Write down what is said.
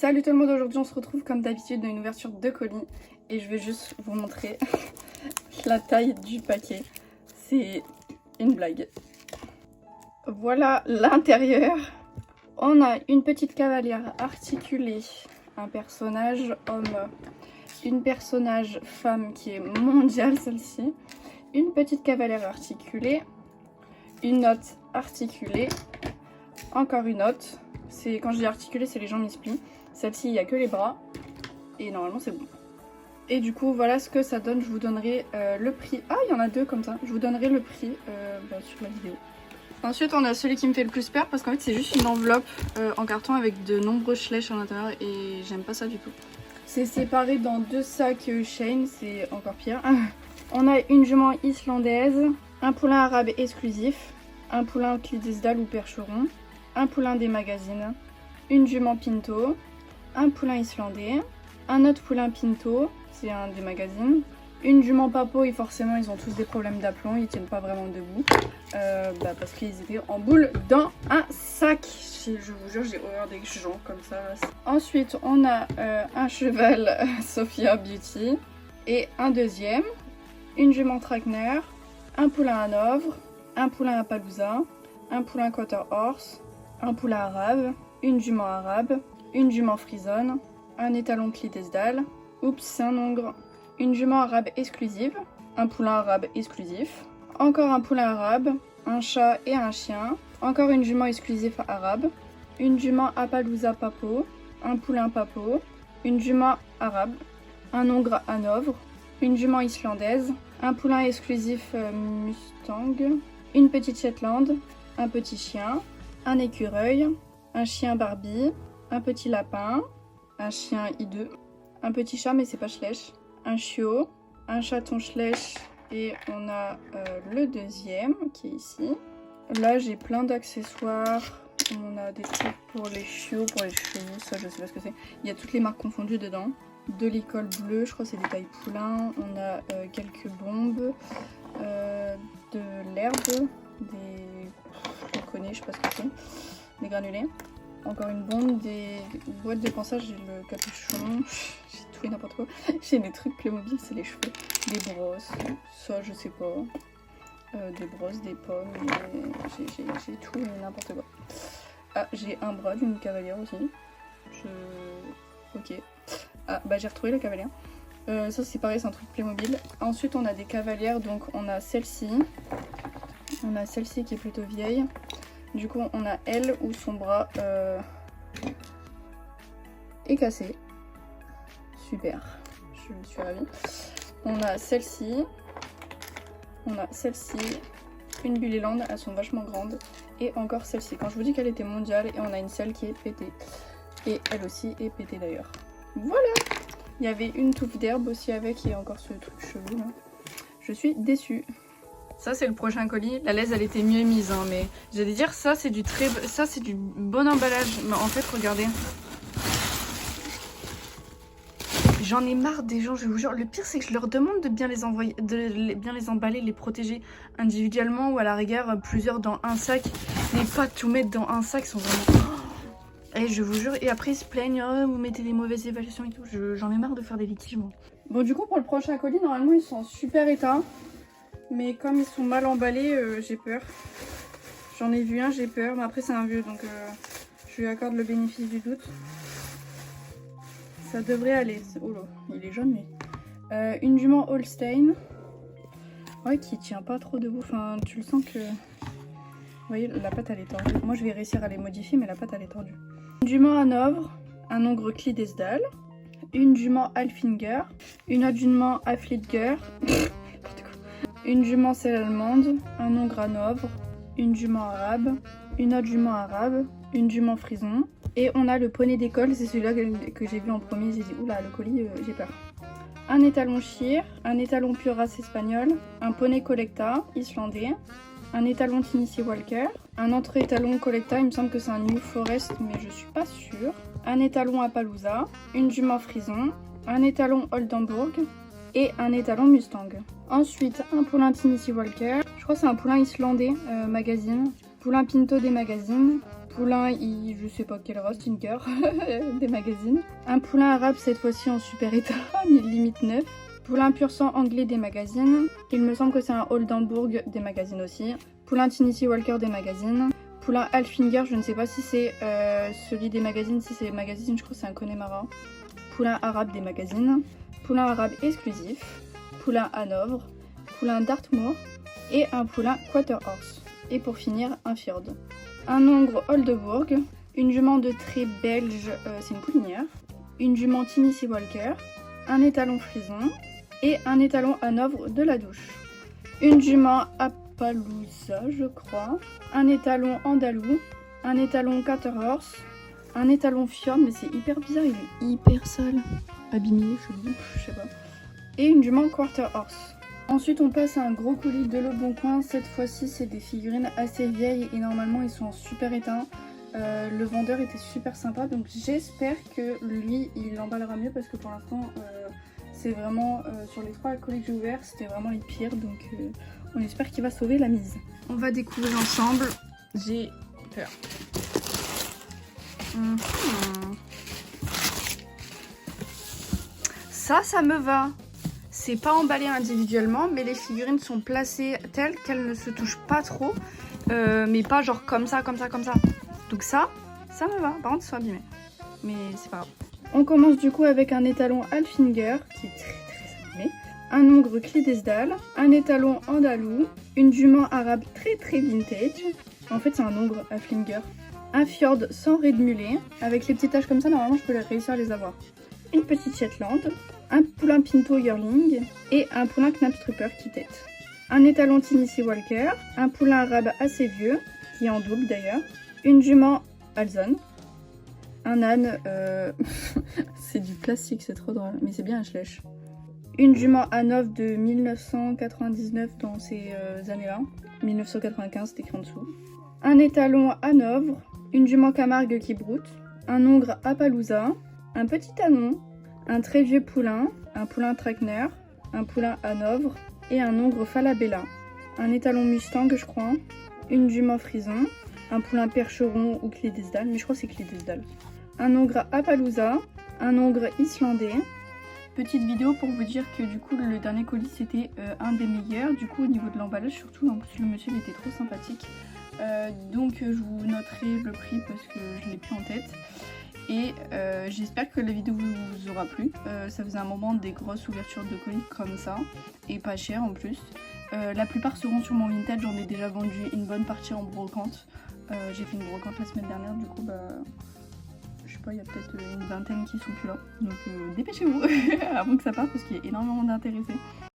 Salut tout le monde, aujourd'hui on se retrouve comme d'habitude dans une ouverture de colis et je vais juste vous montrer la taille du paquet. C'est une blague. Voilà l'intérieur. On a une petite cavalière articulée, un personnage homme, une personnage femme qui est mondiale celle-ci, une petite cavalière articulée, une note articulée, encore une note. Quand je dis articulée, c'est les jambes mi-split. Celle-ci, il n'y a que les bras. Et normalement, c'est bon. Et du coup, voilà ce que ça donne. Je vous donnerai le prix. Ah, il y en a deux comme ça. Je vous donnerai le prix sur la vidéo. Ensuite, on a celui qui me fait le plus peur parce qu'en fait, c'est juste une enveloppe en carton avec de nombreuses flèches à l'intérieur. Et j'aime pas ça du tout. C'est séparé dans deux sacs Shane. C'est encore pire. On a une jument islandaise, un poulain arabe exclusif, un poulain Clydesdale ou percheron, un poulain des magazines, une jument pinto, un poulain islandais, un autre poulain pinto, c'est un des magazines, une jument papo et forcément ils ont tous des problèmes d'aplomb, ils tiennent pas vraiment debout parce qu'ils étaient en boule dans un sac. Je vous jure, j'ai horreur des gens comme ça. Ensuite on a un cheval Sophia Beauty et un deuxième, une jument Trackner, un poulain Hanovre, un poulain Appaloosa, un poulain Quarter Horse, un poulain arabe, une jument arabe, une jument frisonne, un étalon Clydesdale, oups c'est un hongre, une jument arabe exclusive, un poulain arabe exclusif, encore un poulain arabe, un chat et un chien, encore une jument exclusive arabe, une jument Appaloosa papo, un poulain papo, une jument arabe, un hongre Hanovre, une jument islandaise, un poulain exclusif Mustang, une petite Shetland, un petit chien, un écureuil, un chien Barbie, un petit lapin, un chien hideux, un petit chat mais c'est pas Schleich, un chiot, un chaton Schleich et on a le deuxième qui est ici. Là j'ai plein d'accessoires, on a des trucs pour les chiots, pour les chevaux, ça je sais pas ce que c'est. Il y a toutes les marques confondues dedans. De l'école bleue, je crois que c'est des tailles poulains, on a quelques bombes, de l'herbe, je connais, je sais pas ce que c'est, des granulés, encore une bombe, des boîtes de pansage, j'ai le capuchon, j'ai tout et n'importe quoi, j'ai des trucs Playmobil, c'est les cheveux, des brosses, ça je sais pas, des brosses, des pommes, j'ai tout et n'importe quoi. Ah, j'ai un bras d'une cavalière aussi, ok. Ah bah j'ai retrouvé la cavalière. Ça c'est pareil, c'est un truc Playmobil. Ensuite on a des cavalières, donc on a celle-ci. On a celle-ci qui est plutôt vieille. Du coup on a elle où son bras est cassé. Super, je suis ravie. On a celle-ci. On a celle-ci. Une Bullyland, elles sont vachement grandes. Et encore celle-ci. Quand je vous dis qu'elle était mondiale, et on a une selle qui est pétée. Et elle aussi est pétée d'ailleurs. Voilà. Il y avait une touffe d'herbe aussi avec et encore ce truc chelou là. Je suis déçue. Ça c'est le prochain colis. La laisse elle était mieux mise hein, mais j'allais dire ça c'est du bon emballage. Mais en fait regardez. J'en ai marre des gens, je vous jure. Le pire c'est que je leur demande de bien les envoyer, bien les emballer, les protéger individuellement ou à la rigueur plusieurs dans un sac. Mais pas tout mettre dans un sac, sont vraiment... Et je vous jure, et après ils se plaignent, oh, vous mettez des mauvaises évaluations et tout, j'en ai marre de faire des litiges moi. Bon du coup pour le prochain colis, normalement ils sont en super état. Mais comme ils sont mal emballés, j'ai peur. J'en ai vu un, j'ai peur, mais après c'est un vieux, donc je lui accorde le bénéfice du doute. Ça devrait aller. Oh là, il est jaune mais... une jument Holstein. Ouais, qui tient pas trop debout, enfin tu le sens que... Vous voyez, la patte elle est tordue. Moi je vais réussir à les modifier, mais la patte elle est tordue. Une jument Hanovre, un hongre Clydesdale, une jument Alfinger, une autre jument Afflitger, une jument selle allemande, un hongre Hanovre, une jument arabe, une autre jument arabe, une jument frison. Et on a le poney d'école, c'est celui-là que j'ai vu en premier, j'ai dit oula le colis, j'ai peur. Un étalon Shire, un étalon pure race espagnole, un poney collecta islandais, un étalon Tennessee Walker, un autre étalon Collecta, il me semble que c'est un New Forest mais je suis pas sûre, un étalon Appaloosa, une jument frison, un étalon Oldenburg et un étalon Mustang. Ensuite un poulain Tennessee Walker, je crois que c'est un poulain islandais magazine, Poulain Pinto des magazines. Poulain, je sais pas quelle race, Tinker des magazines. Un poulain arabe cette fois-ci en super état, limite 9. Poulain pur sang anglais des magazines. Il me semble que c'est un Oldenburg des magazines aussi. Poulain Tennessee Walker des magazines. Poulain Alfinger, je ne sais pas si c'est celui des magazines. Si c'est les magazines, je crois que c'est un Connemara. Poulain arabe des magazines. Poulain arabe exclusif. Poulain Hanovre. Poulain Dartmoor. Et un poulain Quarter Horse. Et pour finir, un Fjord. Un hongre Oldenburg. Une jument de trait belge, c'est une poulinière. Une jument Tennessee Walker. Un étalon frison. Et un étalon Hanovre de la douche. Une jument Appaloosa, je crois. Un étalon andalou. Un étalon Quarter Horse. Un étalon Fjord, mais c'est hyper bizarre, il est hyper sale. Abîmé, je sais pas. Et une jument Quarter Horse. Ensuite, on passe à un gros colis de Le Bon Coin. Cette fois-ci, c'est des figurines assez vieilles et normalement, ils sont en super état. Le vendeur était super sympa, donc j'espère que lui, il l'emballera mieux parce que pour l'instant, c'est vraiment sur les 3 colis que j'ai ouverts, c'était vraiment les pires. Donc, on espère qu'il va sauver la mise. On va découvrir ensemble. J'ai peur. Ça me va. C'est pas emballé individuellement, mais les figurines sont placées telles qu'elles ne se touchent pas trop, mais pas genre comme ça. Donc ça me va. Par contre, c'est abîmé, mais c'est pas grave. On commence du coup avec un étalon Alfinger qui est très abîmé, un hongre Clydesdale, un étalon andalou, une jument arabe très vintage. En fait, c'est un hongre Alfinger. Un Fjord sans raie de mulet, avec les petites taches comme ça, normalement je peux réussir à les avoir. Une petite Shetland, un poulain Pinto Yearling et un poulain Knapstrupper qui tête. Un étalon Tennessee Walker, un poulain arabe assez vieux, qui est en double d'ailleurs, une jument Alzon, un âne, c'est du plastique, c'est trop drôle, mais c'est bien un schlech. Une jument Hanovre de 1999 dans ces années-là, 1995 c'est écrit en dessous. Un étalon Hanovre, une jument Camargue qui broute, un hongre Appaloosa, un petit anon, un très vieux poulain, un poulain Trackner, un poulain Hanovre et un hongre Falabella, un étalon Mustang je crois, une jument Frison, un poulain Percheron ou Clydesdale, mais je crois que c'est Clydesdale, un hongre Appaloosa, un hongre islandais. Petite vidéo pour vous dire que du coup le dernier colis c'était un des meilleurs, du coup au niveau de l'emballage surtout, en plus le monsieur il était trop sympathique. Donc je vous noterai le prix parce que je l'ai plus en tête. Et j'espère que la vidéo vous aura plu. Ça faisait un moment des grosses ouvertures de colis comme ça et pas cher en plus. La plupart seront sur mon Vinted, j'en ai déjà vendu une bonne partie en brocante. J'ai fait une brocante la semaine dernière, du coup je sais pas, il y a peut-être une vingtaine qui sont plus là. Donc dépêchez-vous avant que ça parte parce qu'il y a énormément d'intéressés.